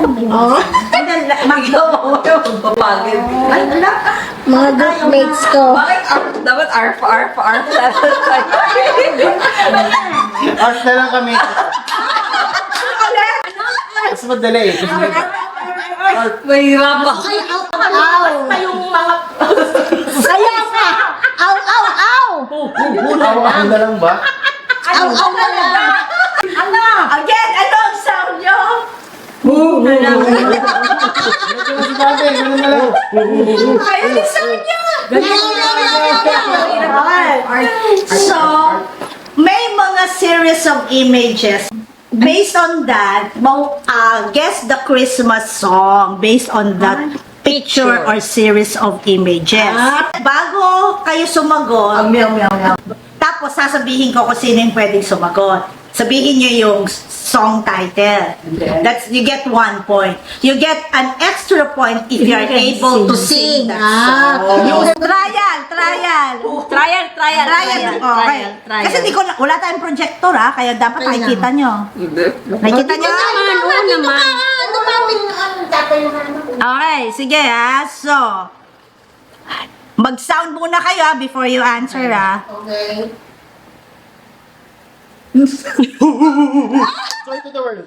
Oo. Papagin. Ay, ala. Mga groupmates ko. Bakit dapat arf. Art na lang kami. Mas madali eh. Mahirap ako. Pa yung mga... Kaya nga! Aw, aw, aw! Awa na lang ba? Aw, aw na lang! Ano? Again, ano ang sound nyo? Ganun si Dati, ganun na lang. Ayun yung sound nyo! So, may mga series of images. Based on that, guess the Christmas song based on that picture or series of images. Bago kayo sumagot, tapos sasabihin ko kung sino yung pwedeng sumagot. Sabihin niyo yung song title. That's, you get 1 point. You get an extra point if you are able to sing that song. Trial. Okay. Kasi wala tayong projector kaya dapat nakikita nyo. Nakikita nyo? Oo naman. Lumapit ang tatay na naman. Okay, sige So, mag-sound muna kayo before you answer Okay. Joy to the world.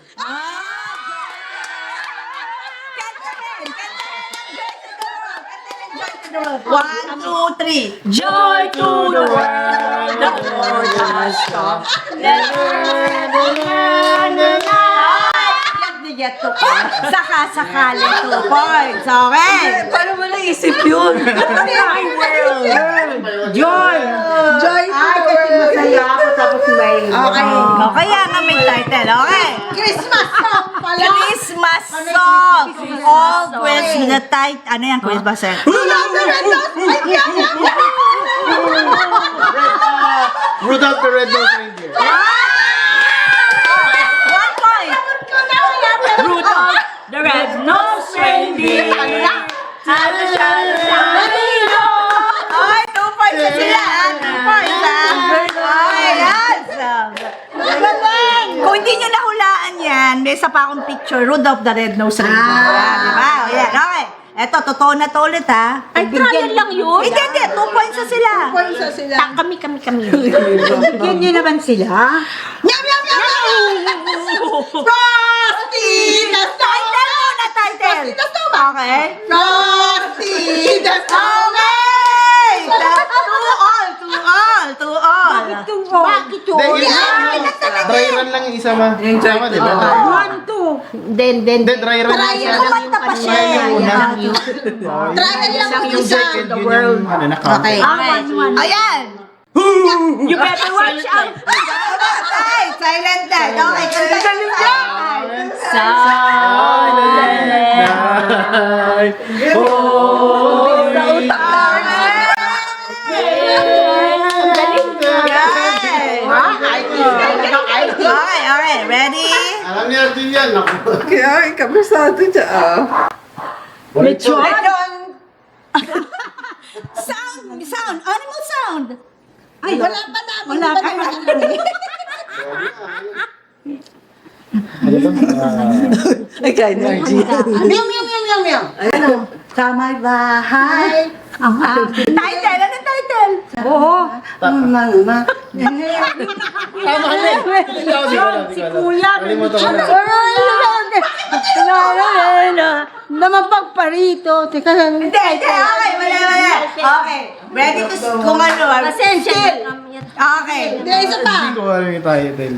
One, two, three. Joy to the world, the Lord has come. Get to points. Sakali 2 points. Okay. Paano mo naisip yun? Joy. Joy to the world. Masaya ako tapos may... Okay. Kaya nga may title. Okay. Christmas song pala. Christmas song. All Christmas. Ano yan, Christmas song? Rudolph the Red-Nosed Reindeer. 1 point. Rudolph the red-nosed reindeer. Okay, 2 points na sila. 2 points Okay, yan. Kung hindi nyo nahulaan yan, may isa pa akong picture, Rudolph the Red-Nosed Reindeer. Diba? O yan, okay. Eto, totoo na to ulit Ay, trial lang yun. Hindi, 2 points na sila. Kami. Bigyan nyo naman sila. Nyam, nyam, nyam, nyam! Frosty the Title muna, title. Okay. Frosty the Okay! To all. Bakit yun? Dry run lang yung isa ma. Sama, di ba? Then. Hindi, dry run lang isa. Kumanta pa siya. Trial lang yung isa. The world. Ano, na-count. Okay. Ayan. You better watch out. Ay, silent na. Okay, kanta niyo. Okay, ready? Alam niya din yan. Naku. Kaya kabisado dyan. Sound, animal sound. Ay, Wala pa na. wala ka na. Ay, kaya energy. Meow, meow, meow, meow, meow. Sa may bahay. Title, ano title? Tama na. Si Kuya. Kalimutan ko na. Naman pagparito. Teka lang. Hindi, okay, wala. Okay, ready to, kung ano. Pasensya. Okay. Hindi, isa pa. Hindi ko alam yung title.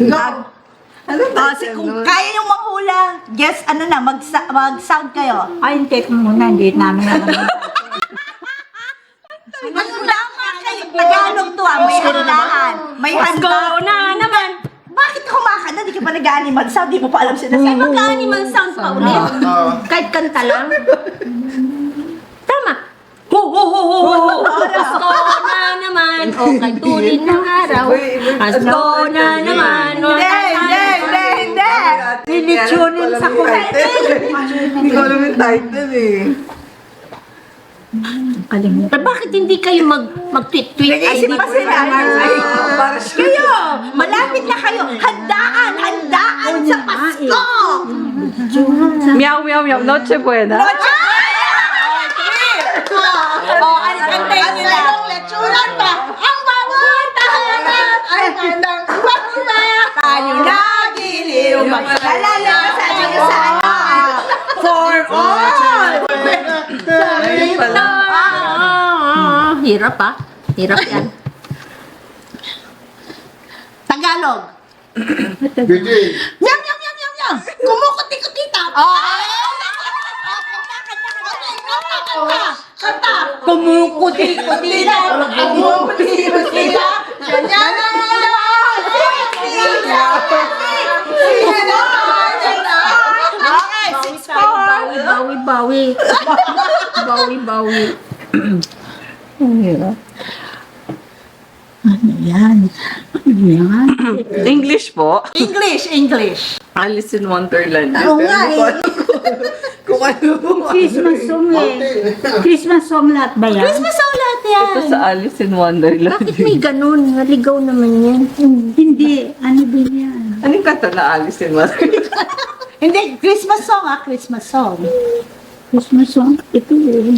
Kung kaya yung manghula, guess, mag-sound kayo. Ay, hindi ko muna, hindi namin alam. Tama kayo, Tagalog to may handaan. May handaan. na naman. Bakit kumakanta? Di ka pa nag-animal sound, di mo pa alam sinasabi. Mag-animal sound pa ulit. Kahit kanta lang. Tama. Pasko na naman. O kay tulin ng araw. Pasko na naman. Hindi. Sinitunin sa Hindi ko alam yung title eh. Eh, bakit hindi kayo mag-tweet-tweet? Nag-iisip pa sila. Para Kayo, malapit na kayo. Handaan sa Pasko. Meow, meow, meow. Noche buena. Oh, antayin nila. Lechuran pa. Ang bawat tahanan ay handang tayo nagiliw. Maglalala sa inyo sa ano. For all. Hirap ah. Hirap yan. Tagalog. Nyam, nyam, nyam, nyam, nyam. Kumukuti-kuti tap. Kanta. Kumukuti-kuti tap. Kumukuti-kuti tap. Ganyan na okay, 6-4. Bawi-bawi. Bawi-bawi. Ano yan? English po. English, English. Alice in Wonderland. Oo nga eh. Kung ano po. Christmas song eh. Christmas song lahat ba yan? Christmas song lahat yan. Ito sa Alice in Wonderland. Bakit may ganun? Naligaw naman yan. Hindi. Ano ba yan? Anong kanta na Alice in Wonderland? Hindi, Christmas song Christmas song. Christmas song? Ito eh.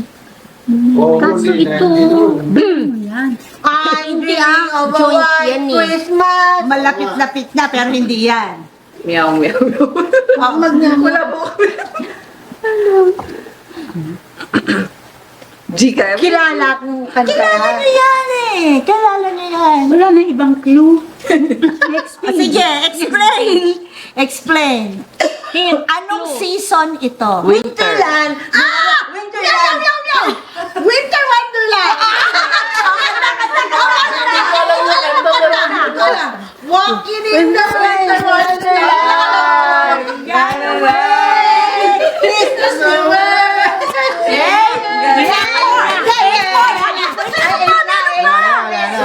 Kaso ito. Ano yan? Hindi ah. Joint yan eh. Christmas. Malapit-lapit na pero hindi yan. Meow, meow. Wala po kami. Gika. Kilala kong kanta. Kilala niyo yan eh. Kilala niyo yan. Wala na ibang clue. Next Sige, explain. Explain. Anong season ito? Winterland. Winterland. Winter Wonderland. Walking in the winter wonderland. Got away. Christmas away.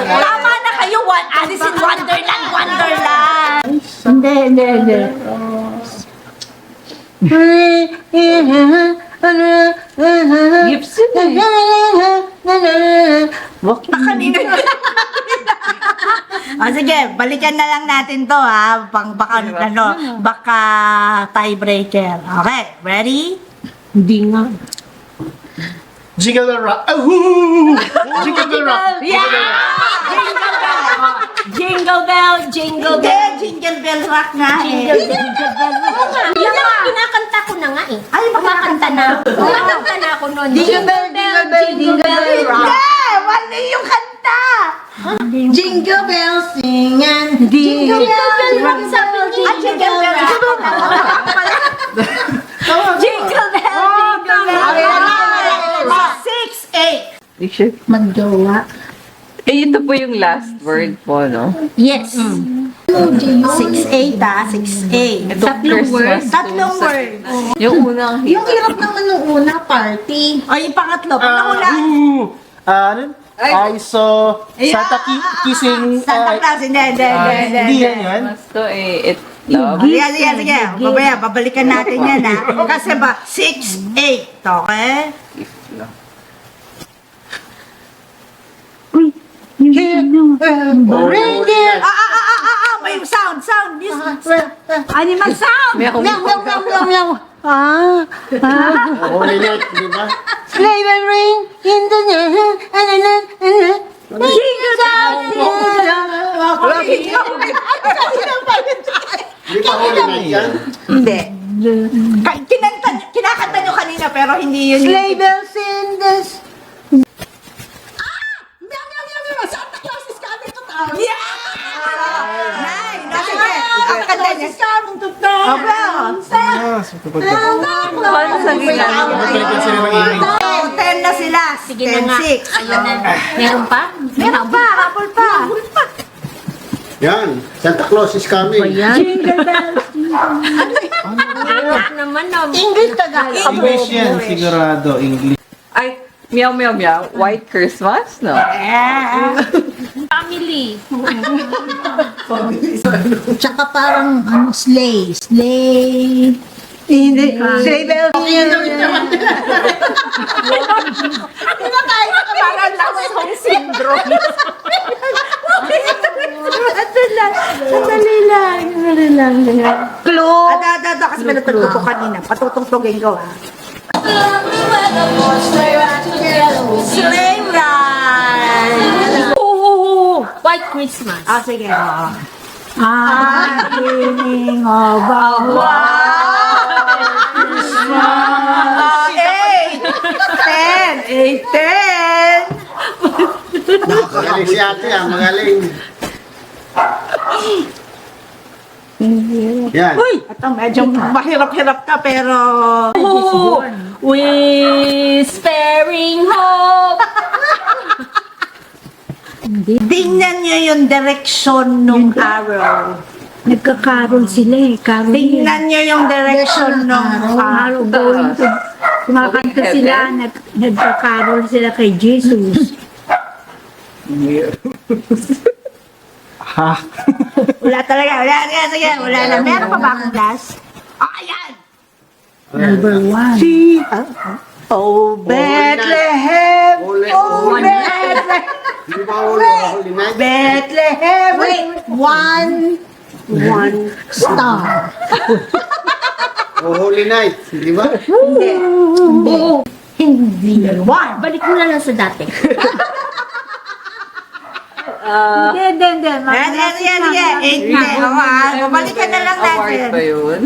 Tama na kayo. Alice in Wonderland, Wonderland. Hindi. Gibson eh. Kanina. Sige, balikan na lang natin to ha. Baka tiebreaker. Okay, ready? Hindi nga. Jingle the rock. Ahoo! Jingle the rock. Jingle bell, jingle Hindi, bell. Jingle Bell Rock nga eh. Jingle bell. Yun ang kinakanta ko na nga eh. Ay, Kumakanta na. Kumakanta na ako noon. Jingle bell, jingle bell, Hindi! Wala yung kanta! Jingle Bell Singin. Jingle bell rock sa Ah, Jingle Bell Rock. Jingle bell, jingle bell. 6-8. Magjowa. Eh, ito po yung last word po, no? Yes. 6-8 ah, 6-8. Ito Christmas. Tatlong word. Yung unang Yung hirap naman nung una, party. O, yung pangatlo. Pag nahulaan. Ano? I saw Santa kissing. Santa Claus. Hindi. Hindi yan yan. Mas to eh, it love. Sige. Babaya, babalikan natin yan ha. Kasi ba, 6-8. Okay? Uy, yung ano. Reindeer! May sound. Animal sound! Meow, meow. Holy Night, di ba? Sleigh bell ring in the Jingle Di ba Holy Night yan? Hindi. Kinakanta nyo kanina pero hindi yun. Sleigh bells in the... Meow! Santa Claus is coming to town! Yeah! Nice! Sige, ang kanta niya. Coming to town! Paano sa gila? Balikan sila ng email. 10 na sila. Sige na nga. 10-6. Ayun na. Meron pa? Meron pa, habol pa. Yan, Santa Claus is coming. Jingle bells. Anak naman na. English Tagalog. English yan, sigurado. English. Ay, meow, meow, meow. White Christmas, no? Family. Tsaka parang sleigh. Hindi. Sleigh bell. Parang Lawson syndrome. Sandali lang. Clue. to kasi pinatugtog ko kanina. Patutugtugin ko ah. Sleigh ride! White Christmas. Ah, sige. Feeling of a Eight! 10! Magaling si ate magaling. Yan. Ito, medyo mahirap-hirap ka pero... Whispering hope. Tingnan nyo yung direksyon nung arrow. Nagkakarol sila eh. Karol Tingnan nyo yung direksyon nung Araw going to kumakanta sila, nagkakarol sila kay Jesus. Ha? Wala talaga, sige, wala na. Meron pa ba akong glass? Oh, ayan! Number 1. Oh, Bethlehem! Holy, Oh, Bethlehem! Di ba holy night? Bethlehem! Wait, one star. Oh, holy night. Di ba? Hindi. One. Balik mo na lang sa dati. Hindi. Hindi. Bumalik ka na lang Award natin. ba yun?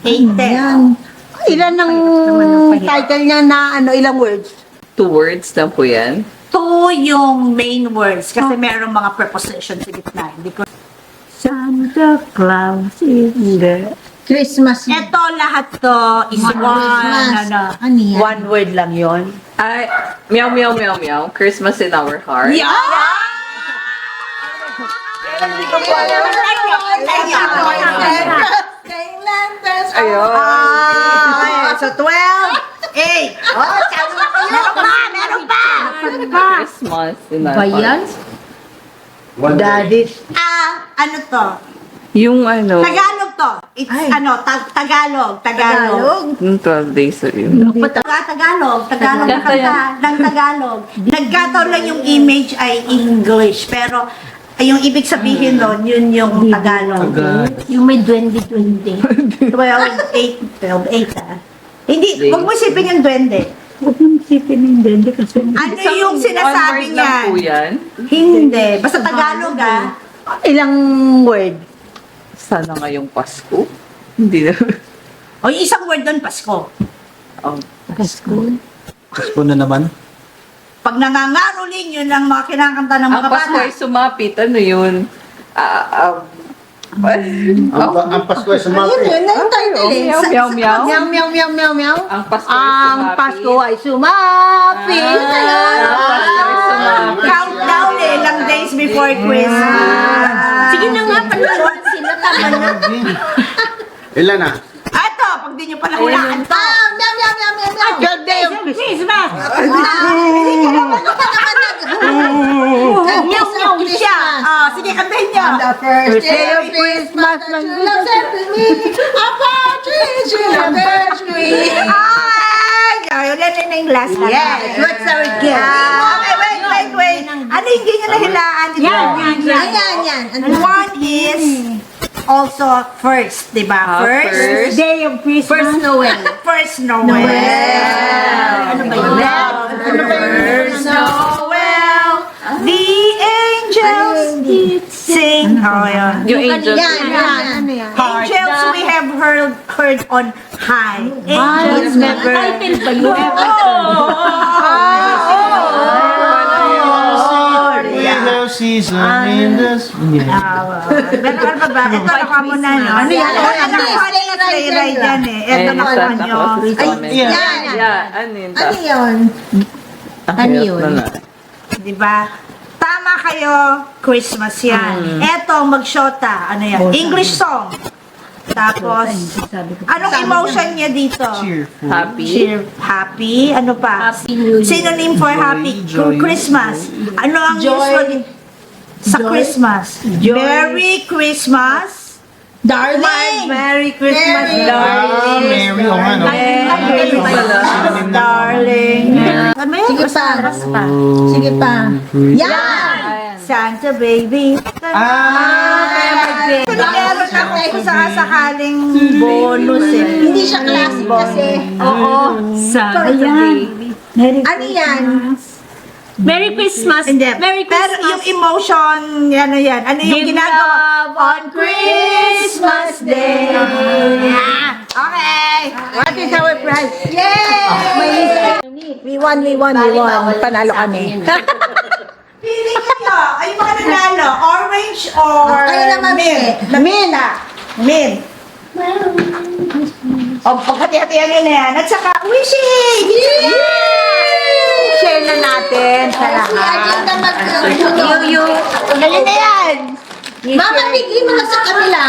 80. Ilan ang title niya na ilang words? 2 words lang po yan. Two yung main words kasi merong mga preposition sa gitna. Hindi ko... Santa Claus in the... Christmas. Ito lahat to is one. Ano yan? One word lang yon. Ay, meow, meow, meow, meow. Christmas in our heart. Yeah! Ayun. So 12, 8. Oh, sabi mo meron pa! Christmas in our Ba yan? heart. Ano to? Yung ano, Tagalog to. It's Tagalog. yung 12 days of yun. Tagalog na Kanta kanta ng Tagalog. Nagkataon lang yung image ay English, pero yung ibig sabihin nun, yun yung Tagalog. Yung may duwende-duwende. 12, 8 ah. Hindi, huwag mo isipin yung duwende. Huwag mong isipin yung dende kasi... Ano yung sinasabi One word lang po niya? yan. Hindi. Basta Tagalog ah. Ilang word? Sana ngayong Pasko. Hindi na. O yung isang word doon, Pasko. Oh. Pasko na naman. Pag nangangaroling, yun ang mga kinakanta ng Ang mga Pasko bata. ay sumapit. Ano yun? Ang Pasko ay sumapit. Yun na yung title eh. Meow, meow, meow. Meow, meow, meow, meow, meow. Ang Pasko ay Ang sumapit. Pasko ay sumapit. Ang Pasko ay sumapit. Countdown eh, ilang days before Christmas. Sige na nga, panood sila. Tama na. Ilan na? Ito, pag di nyo pala hulaan to. Meow, meow, meow, meow, meow. Good day of Christmas. Meow, meow, Siya. Sige, kantahin nyo. The first day of Christmas, my love sent to me a partridge in a birch tree. Ay! Ayun, yan na yung last one. Yes, what's our gift? Okay, wait. Ano yung hindi nyo nahilaan? Ayan. Ano? One is also first, di ba? First. Day of Christmas. First Noel. First Noel. Ano ba yun? First Noel. The angels did sing. Oh, yun. Yung angel. Ano yan? Angels we have heard on high. Angels never. Title ba yun? Window season in the... Meron pa ba? Ito nakuha mo na, no? Ano yan? Ano nakuha nila sa ride yan eh. Ito And nakuha Santa nyo. Claus is coming. yan. Yeah, ano yun? Ano yun? Ano yun? Di ba? Tama kayo, Christmas yan. Eto, magshota. Ano yan? English song. Tapos, anong emotion niya dito? Cheerful. Happy. Happy. Ano pa? Happy New Year. Synonym for happy. Joy. Christmas. Ano ang usually sa Christmas? Merry Christmas. Darling! Merry Christmas, Merry darling. Mary, o ano? Merry Christmas, darling. Ano yun? Sige pa. Oras pa. Sige pa. Yan! Santa baby. Ah, Meron ako kung sakaling bonus eh. Hindi siya classic kasi. Oo. Santa baby. Ano yan? Merry Christmas. Hindi. Merry Pero Christmas. yung emotion, ano yan? Ano yung Give ginagawa? love on Christmas Day. Okay. What is our prize? Yay! We won. Panalo kami. Pili kayo. Ay, mga nanalo. Orange or Kayo naman, mint? Mint. Mint. O, pagkati-hatihan nyo na yan. At saka, wishing! Share na natin sa Si Ajin na Yuyu. Dali na yan! Mama, bigay mo na sa kanila.